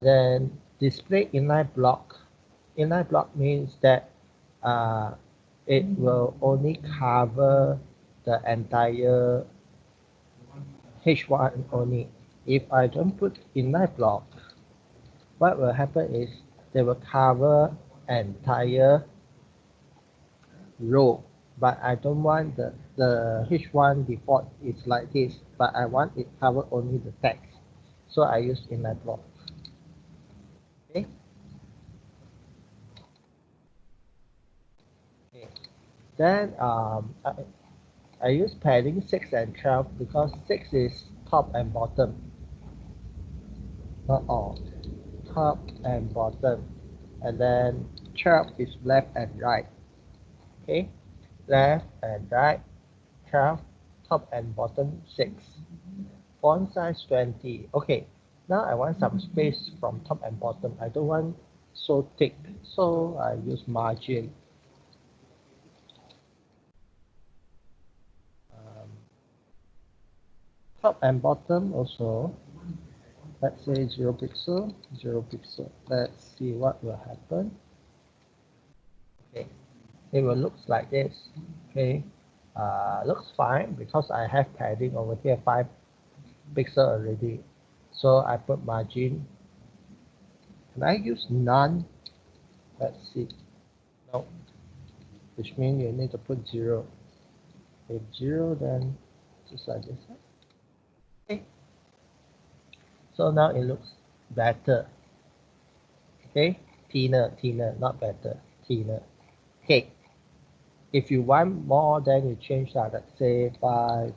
Then display inline block. Inline block means that it will only cover the entire H1 only. If I don't put inline block, what will happen is they will cover entire row, but I don't want the H1 default is like this, but I want it cover only the text. So I use inline block. Okay. Okay. Then I use padding 6 and 12 because 6 is top and bottom. Not all. Top and bottom. And then 12 is left and right. Okay. Left and right. 12, top and bottom 6. Font size 20. Okay. Now I want some space from top and bottom. I don't want so thick. So I use margin. Top and bottom also, let's say 0 pixel, 0 pixel. Let's see what will happen. Okay, it will look like this. Okay, looks fine because I have padding over here 5 pixel already. So I put margin. Can I use none? Let's see. No, which means you need to put 0. If 0, then just like this. Okay, so now it looks better. Okay, thinner, not better, thinner. Okay, if you want more, then you change that. Let's say 5,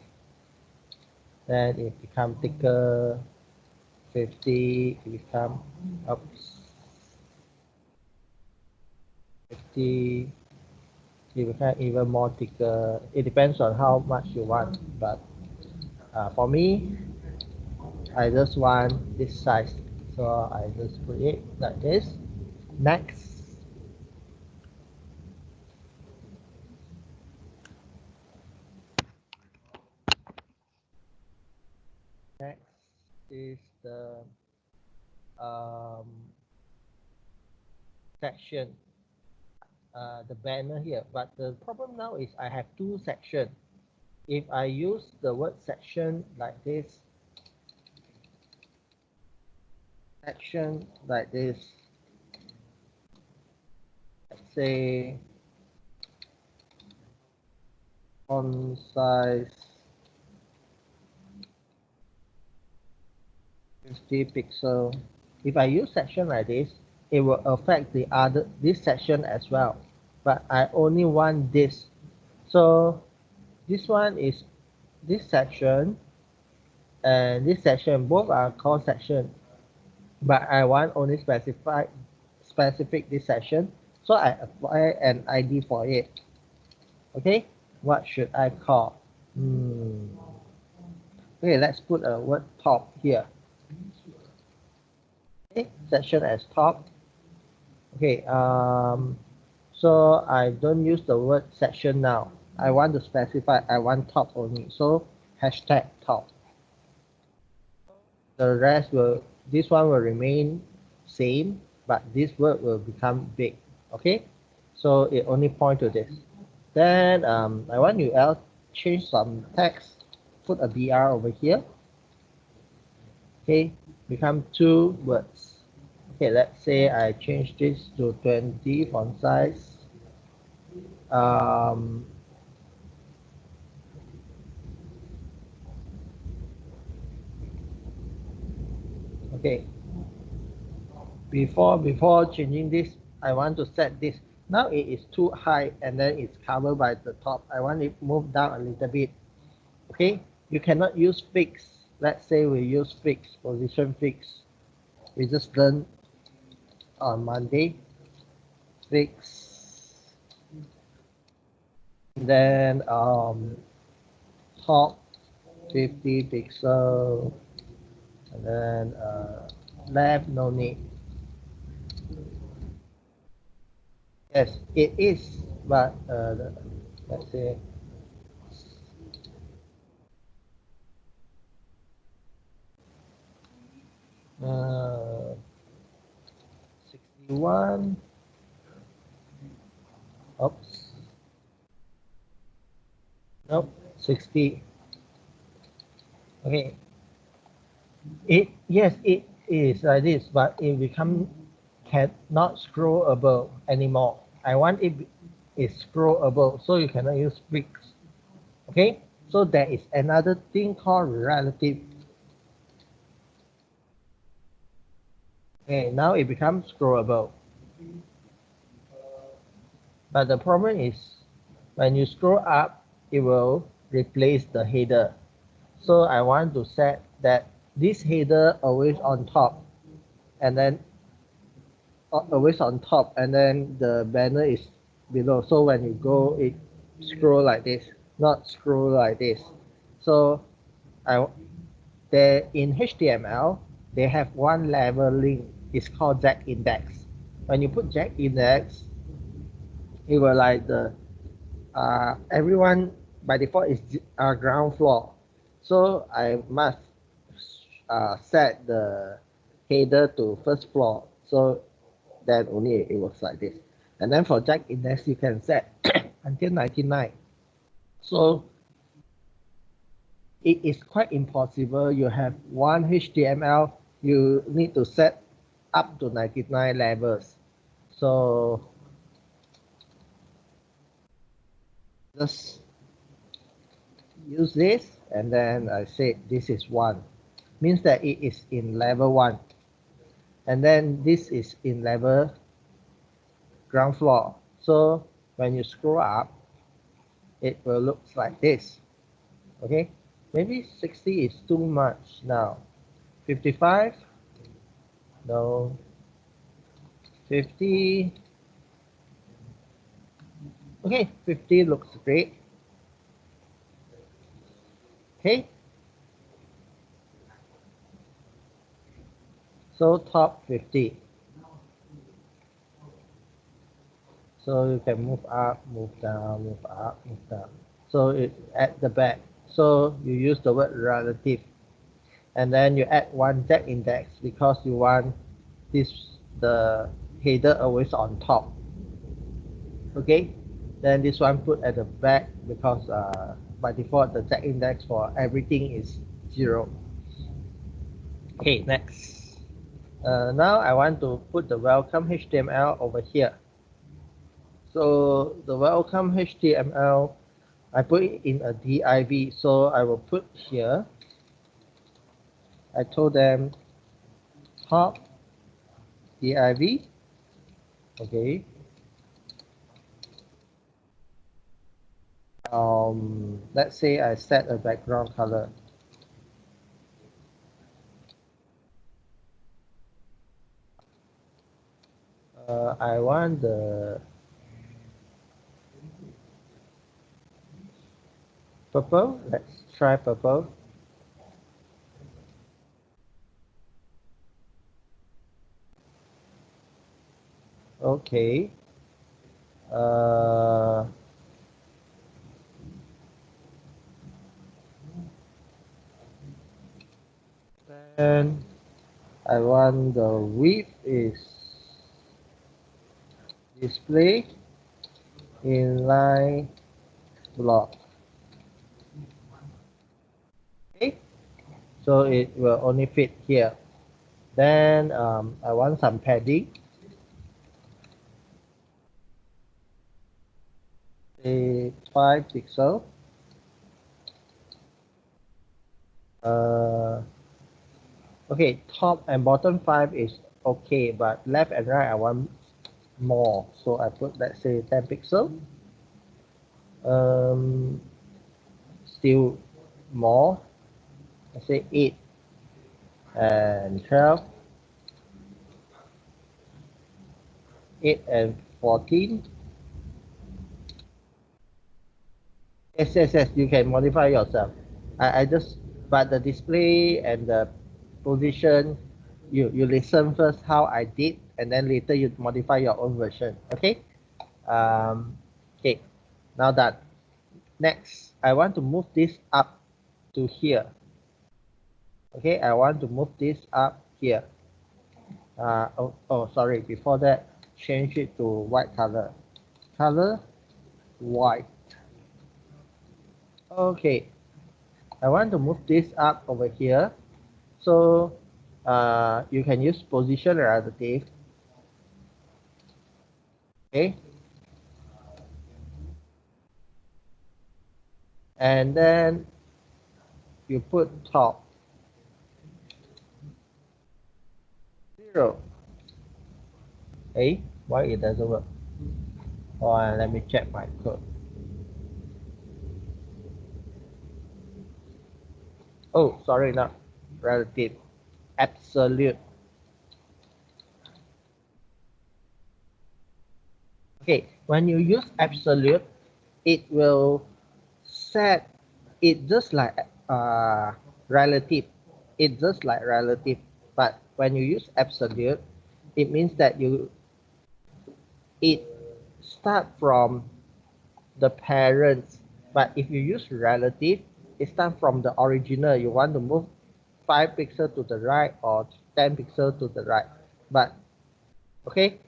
then it become thicker. 50, it become, oops, 50, it become even more thicker. It depends on how much you want, but for me, I just want this size, so I just put it like this. Next. Next is the um, section, the banner here. But the problem now is I have 2 sections. If I use the word section like this, let's say font size 50 pixel. If I use section like this, it will affect this section as well. But I only want this. So this one is this section and this section, both are called section. But I want only specific this section. So I apply an ID for it. Okay, what should I call? Okay, let's put a word top here. Okay, section as top. Okay, so I don't use the word section now. I want to specify, I want top only. So hashtag top. The rest this one will remain same, but this word will become big. Okay, so it only point to this. Then I want you else change some text, put a BR over here. Okay, become 2 words. Okay, let's say I change this to 20 font size. Okay, before changing this, I want to set this. Now it is too high and then it's covered by the top. I want it moved down a little bit. Okay, you cannot use fix. Let's say we use fix, position fix. We just learned on Monday. Fix. Then top 50 pixel. And then left, no need. Yes, it is, but let's say 61. Oops. Nope. 60. Okay. Yes, it is like this, but it become cannot scrollable anymore. I want it is scrollable, so you cannot use bricks. Okay, so there is another thing called relative. Okay, now it becomes scrollable. But the problem is when you scroll up, it will replace the header. So I want to set that this header always on top, and then always on top, and then the banner is below. So when you go, it scroll like this, not scroll like this. So I there in HTML they have one leveling. It's called Z index. When you put Z index, it will like the everyone by default is ground floor. So I must set the header to first floor. So then only it works like this. And then for jack index, you can set until 99. So it is quite impossible. You have one HTML, you need to set up to 99 levels. So just use this, and then I say this is 1. Means that it is in level 1. And then this is in level ground floor. So when you scroll up, it will look like this. Okay, maybe 60 is too much now. 55, no. 50, okay, 50 looks great. Okay, so top 50. So you can move up, move down, move up, move down. So it at the back. So you use the word relative, and then you add one Z index because you want this the header always on top. Okay, then this one put at the back because by default the Z index for everything is 0. Okay, next. Now I want to put the welcome HTML over here. So the welcome HTML, I put it in a div, so I will put here. I told them top div. Okay. Let's say I set a background color. I want the purple. Let's try purple. Okay. Then I want the width is display inline block. Okay, so it will only fit here. Then I want some padding. Say 5 pixel. Okay, top and bottom 5 is okay, but left and right I want more. So I put, let's say, 10 pixel. Still more. Let's say 8 and 12. 8 and 14. Yes, you can modify yourself. I just, but the display and the position, you listen first how I did, and then later you modify your own version. Okay. Okay. Now that. Next, I want to move this up to here. Okay, I want to move this up here. Sorry, before that, change it to white color. Color, white. Okay, I want to move this up over here. So you can use position relative. Okay. And then you put top 0. Hey, why it doesn't work? Let me check my code. Oh, sorry, not relative, absolute. Okay, when you use absolute, it will set it just like relative. It just like relative, but when you use absolute, it means that it start from the parents. But if you use relative, it starts from the original. You want to move 5 pixels to the right or 10 pixels to the right. But okay,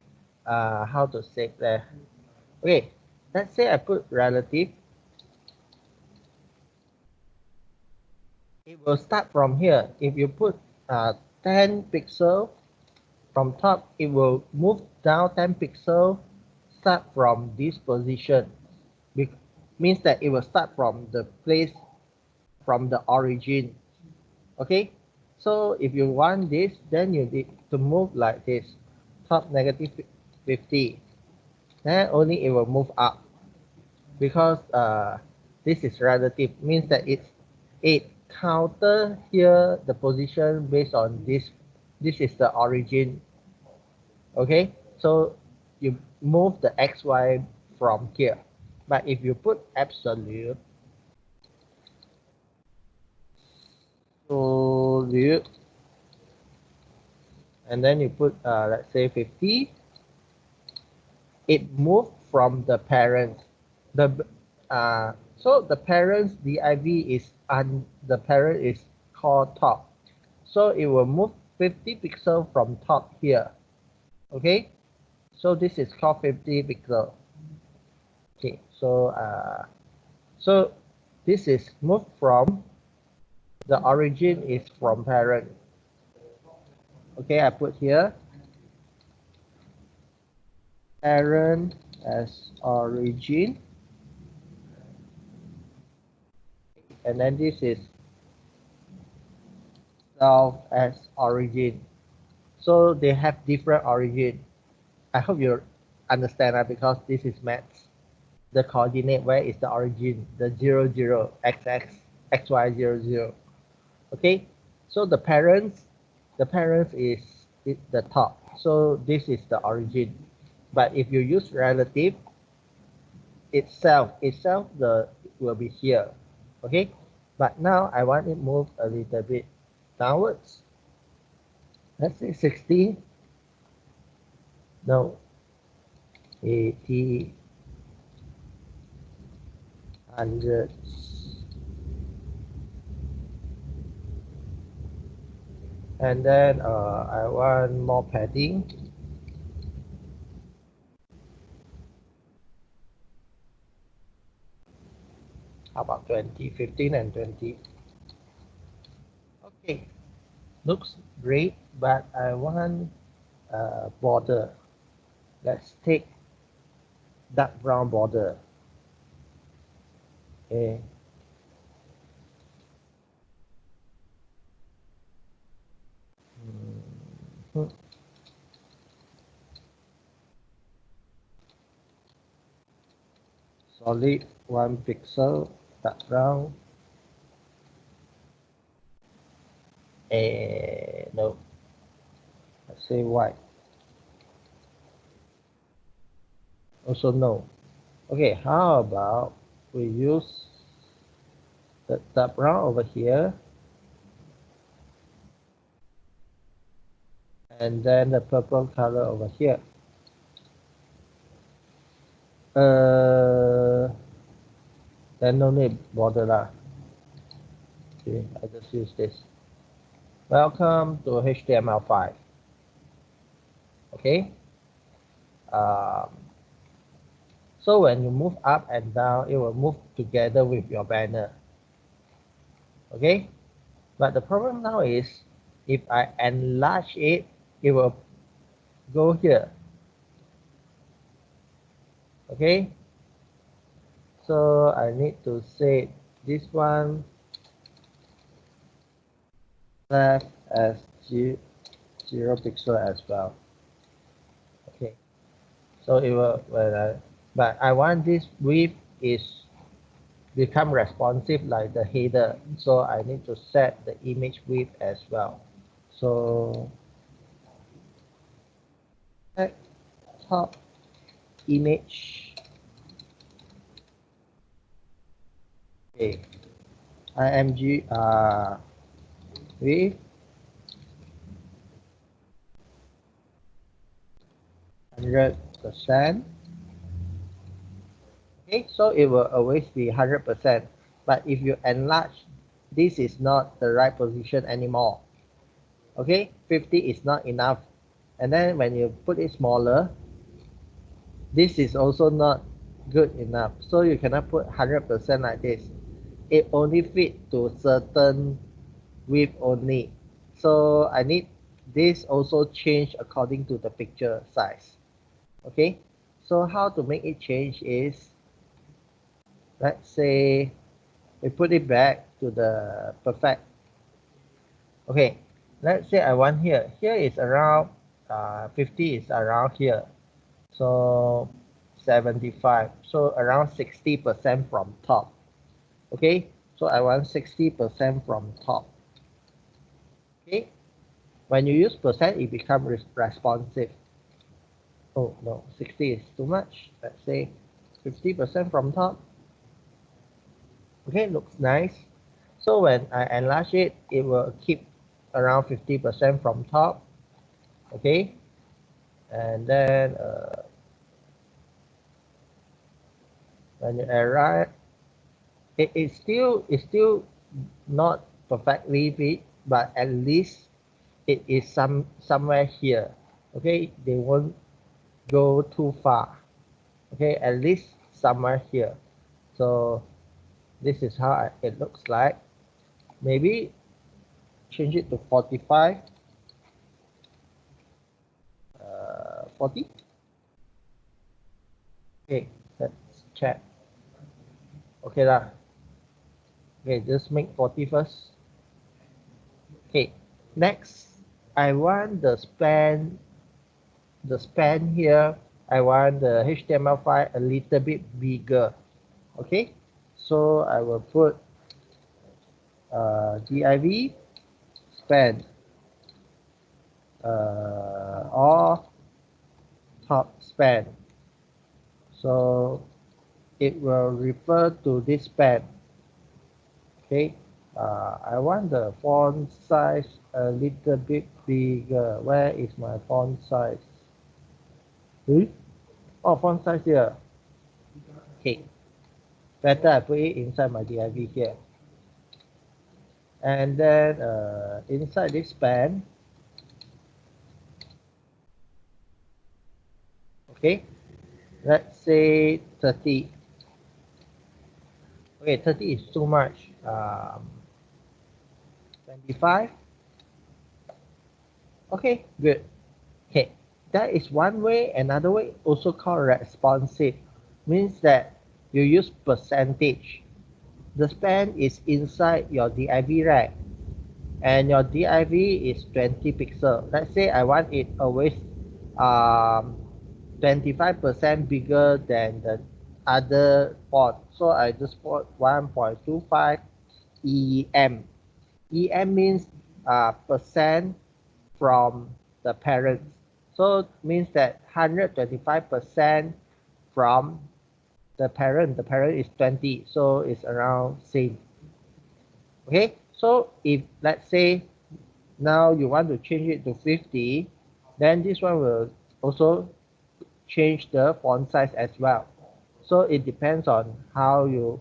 how to save there? Okay, let's say I put relative. It will start from here. If you put 10 pixels from top, it will move down 10 pixels, start from this position. Means that it will start from the place, from the origin. Okay, so if you want this, then you need to move like this. Top negative 50. Then only it will move up, because this is relative, means that it counter here the position based on this. This is the origin. Okay, so you move the xy from here. But if you put absolute, and then you put let's say 50, it moved from the parent. So the parent's div is the parent is called top, so it will move 50 pixels from top here. Okay, so this is called 50 pixel. Okay, so this is moved from the origin is from parent. Okay, I put here parent as origin, and then this is self as origin. So they have different origin. I hope you understand that, because this is maths. The coordinate, where is the origin? The 0, 0, xx, xy 0, 0. Okay, so the parents is the top. So this is the origin. But if you use relative, itself the will be here. Okay, but now I want it move a little bit downwards. Let's say 60. No, 80, 100. And then I want more padding. How about 20, 15 and 20? Okay, looks great, but I want border. Let's take dark brown border. Okay. Mhm. Solid 1 pixel, dark brown. No, let's say white. Also no. Okay, how about we use the dark brown over here, and then the purple color over here. Then no need border lah. Okay, I just use this. Welcome to HTML5. Okay. So when you move up and down, it will move together with your banner. Okay. But the problem now is, if I enlarge it, it will go here. Okay. So I need to say this one left as 0 pixel as well. Okay. So it will, but I want this width is become responsive like the header. So I need to set the image width as well. So top image. Okay. IMG width 100%. Okay, so it will always be 100%. But if you enlarge, this is not the right position anymore. Okay, 50 is not enough. And then when you put it smaller, this is also not good enough. So you cannot put 100% like this. It only fit to certain width only. So I need this also change according to the picture size. Okay, so how to make it change is, let's say we put it back to the perfect. Okay, let's say I want here. Here is around 50 is around here. So 75. So around 60% from top. Okay, so I want 60% from top. Okay, when you use percent, it becomes responsive. Oh no, 60 is too much. Let's say 50% from top. Okay, looks nice. So when I enlarge it, it will keep around 50% from top. Okay, and then when you arrive, it's still not perfectly fit, but at least it is somewhere here. Okay, they won't go too far. Okay, at least somewhere here. So this is how it looks like. Maybe change it to 45, 40. Okay, let's check. Okay lah. Okay, just make 40 first. Okay, next I want the span here. I want the HTML file a little bit bigger. Okay, so I will put div span or top span. So it will refer to this span. Okay, I want the font size a little bit bigger. Where is my font size? Oh, font size here. Okay, better I put it inside my div here. And then inside this span, okay, let's say 30. Okay, 30 is too much. 25. Okay, good. Okay, that is one way. Another way, also called responsive, means that you use percentage. The span is inside your div, right? And your div is 20 pixel. Let's say I want it always 25% bigger than the other font. So I just put 1.25 EM. EM means percent from the parents. So it means that 125% from the parent. The parent is 20, so it's around same. Okay, so if let's say now you want to change it to 50, then this one will also change the font size as well. So it depends on how you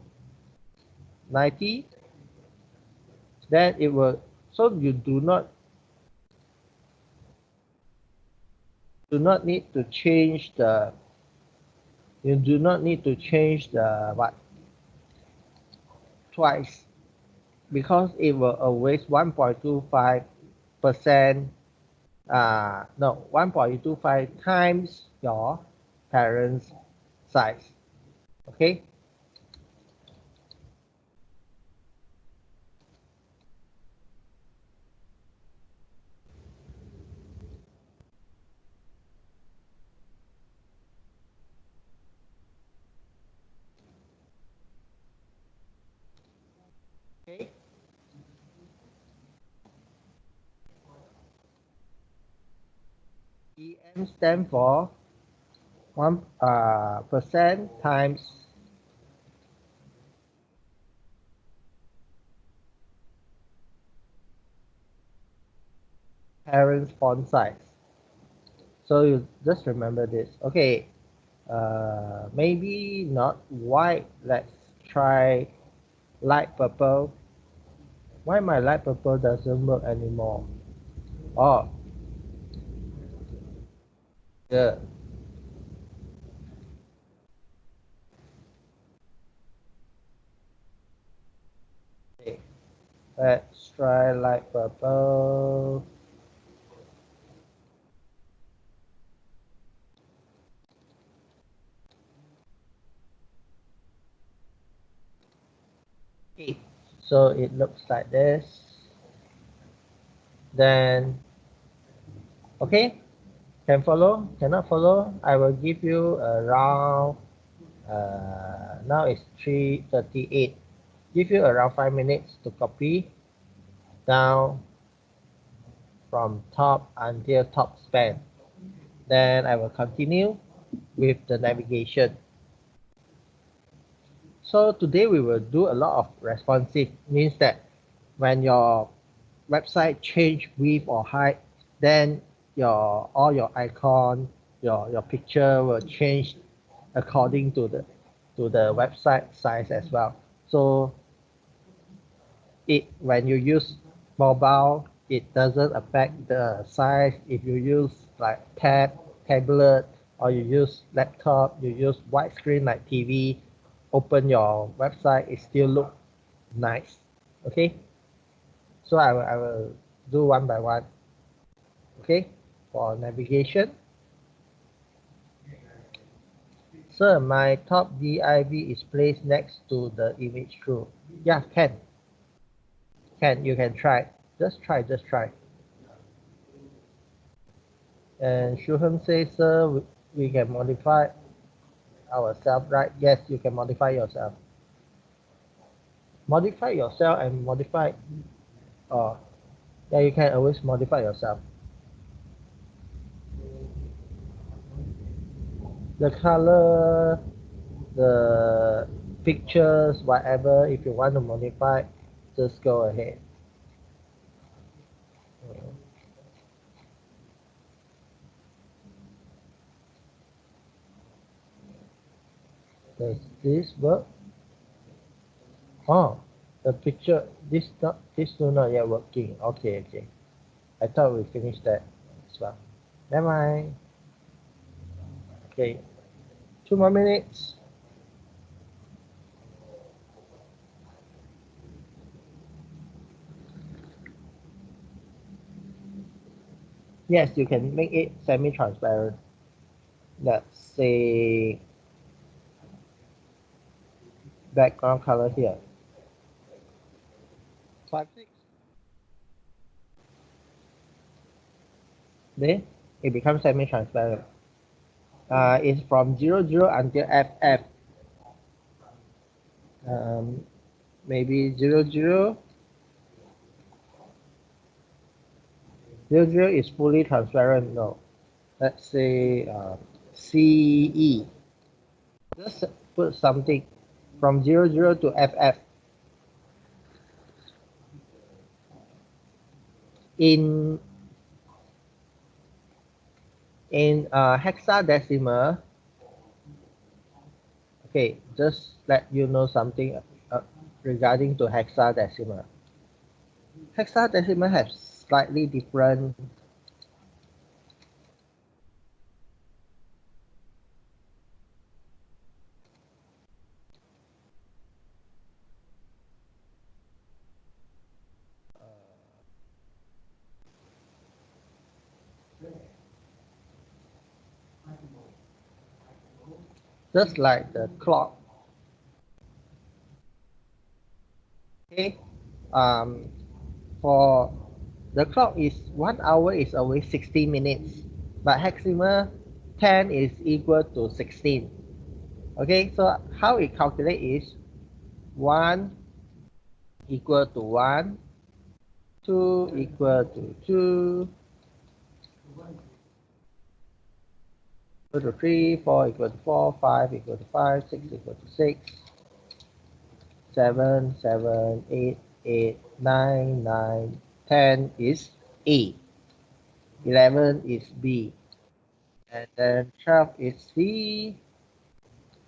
90, then it will, so you do not do not need to change the what twice, because it will always 1.25%, no, 1.25 times your parents' size. Okay. Okay. EM stand for 1% times parents' font size. So you just remember this. Okay. Maybe not white. Let's try light purple. Why my light purple doesn't work anymore? Oh, yeah. Okay. Let's try light purple. Okay. So it looks like this. Then, okay, can follow, cannot follow. I will give you around, now it's 3:38. Give you around 5 minutes to copy down from top until top span. Then I will continue with the navigation. So today we will do a lot of responsive, means that when your website change width or height, then all your icon, your picture will change according to the website size as well. So when you use mobile, it doesn't affect the size. If you use like tablet, or you use laptop, you use widescreen like TV, open your website, it still look nice. Okay, so I will do one by one. Okay, for navigation. Sir, my top div is placed next to the image true. Yeah, can, you can try. Just try. And Shuham says, sir, we can modify ourselves, right? Yes, you can modify yourself. Modify yourself and modify, uh, yeah, you can always modify yourself. The color, the pictures, whatever, if you want to modify, just go ahead. Does this work? Oh, the picture, this not yet working. Okay. I thought we finished that as well. Never mind. Okay, 2 more minutes. Yes, you can make it semi-transparent. Let's say background color here. 5, 6. Then it becomes semi-transparent. It's from 00 until FF. Maybe 00. 00 is fully transparent. No. Let's say CE. Just put something from 00 to FF. In hexadecimal, okay, just let you know something regarding to hexadecimal. Hexadecimal has slightly different just like the clock. Okay, for the clock is 1 hour is always 60 minutes, but hexadecimal 10 is equal to 16. Okay, so how it calculate is 1 equal to 1, 2 equal to 2, 2 to 3, 4 equal to 4, 5 equal to 5, 6 equal to 6, 7, 7, 8, 8, 9, 9, 10 is A, 11 is B, and then 12 is C,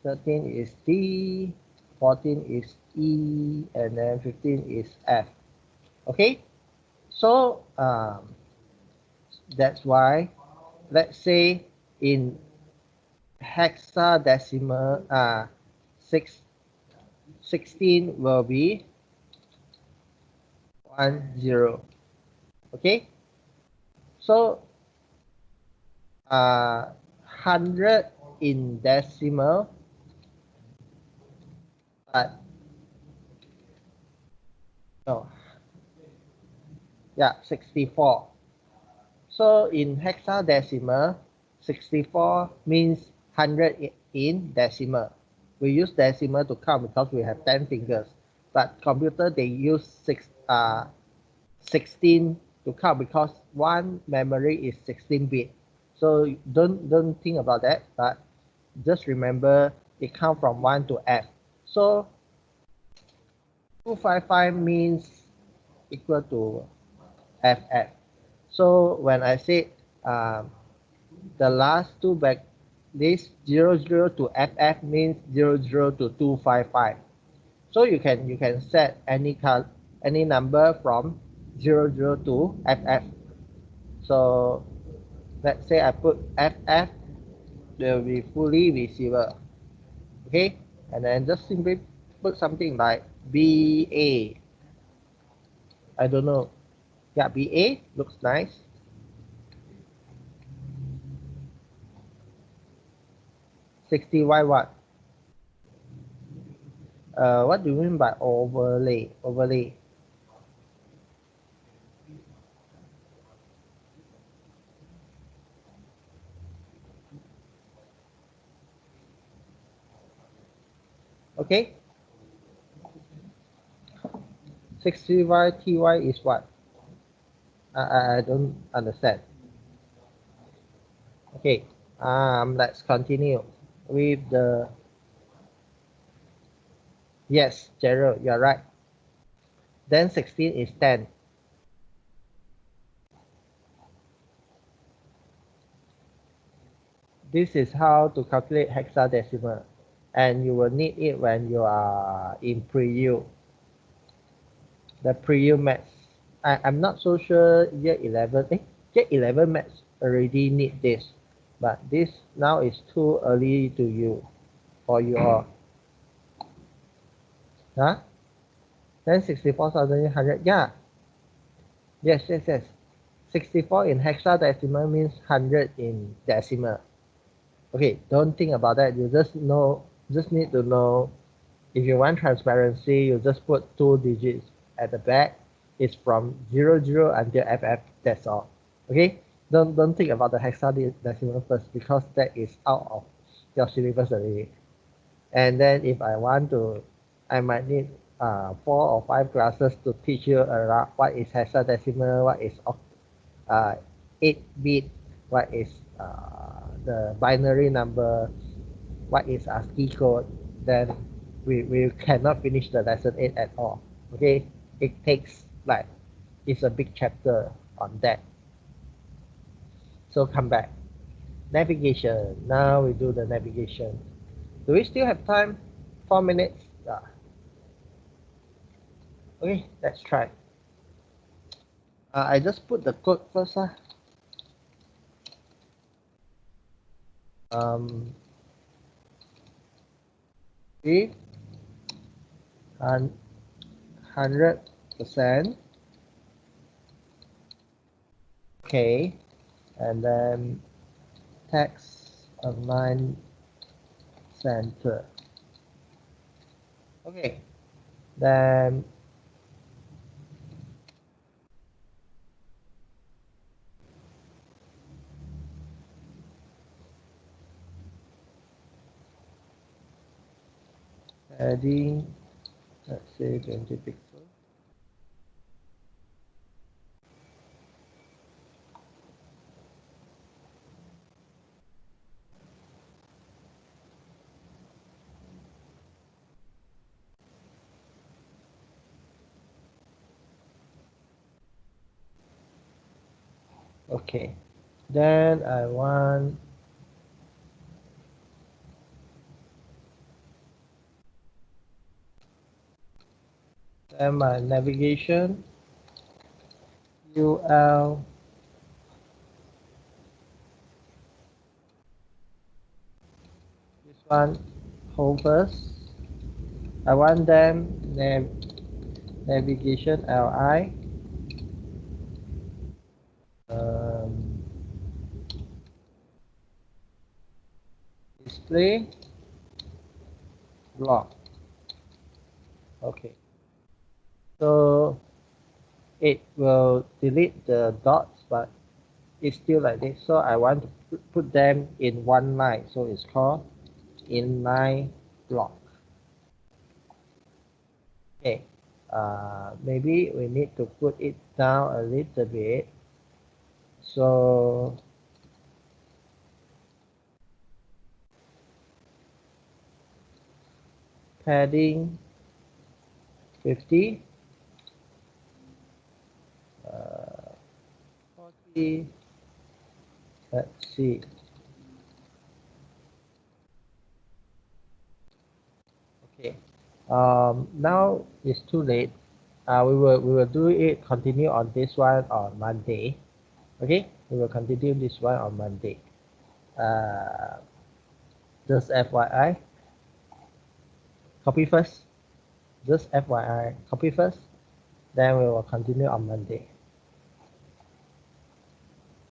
13 is D, 14 is E, and then 15 is F. Okay, so that's why, let's say in hexadecimal, 16 will be 10. Okay, so 100 in decimal, but no, yeah, 64. So in hexadecimal, 64 means 100 in decimal. We use decimal to count because we have 10 fingers. But computer, they use 16 to count because one memory is 16 bit. So don't think about that, but just remember it count from 1 to F. So 255 means equal to FF. So when I say the last two back, this 00 to FF means 00 to 255. So you can set any number from 00 to FF. So let's say I put FF, will be fully receiver. Okay, and then just simply put something like BA. I don't know. Yeah, BA looks nice. 60Y what? What do you mean by overlay? Overlay. Okay. 60Y TY is what? I don't understand. Okay. Let's continue with the. Yes, Gerald, you're right. Then 16 is 10. This is how to calculate hexadecimal, and you will need it when you are in pre-U. The pre-U maths. I'm not so sure year 11. Year 11 maths already need this, but this now is too early to you for you all. Huh? Then 64,800. Yeah. Yes. 64 in hexadecimal means 100 in decimal. Okay, don't think about that. You just need to know, if you want transparency, you just put 2 digits at the back. It's from 00 until FF, that's all. Okay, don't think about the hexadecimal first, because that is out of your syllabus already. And then if I want to, I might need 4 or 5 classes to teach you around what is hexadecimal, what is 8-bit, what is the binary number, what is ASCII code. Then we cannot finish the lesson 8 at all. Okay, it takes like, it's a big chapter on that. So come back. Navigation. Now we do the navigation. Do we still have time? 4 minutes. Okay, let's try. I just put the code first. If 100%, okay, and then text online center. Okay, then adding, let's say 20 pixels. Okay, then I want my navigation UL this one hold first. I want them navigation LI um, display block. Okay, so it will delete the dots, but it's still like this. So I want to put them in one line. So it's called inline block. Okay, maybe we need to put it down a little bit. So padding 50, 40. Let's see. Okay. Now it's too late. We will do it. Continue on this one on Monday. Okay. We will continue this one on Monday. Uh, just FYI. Copy first. Just FYI. Copy first. Then we will continue on Monday.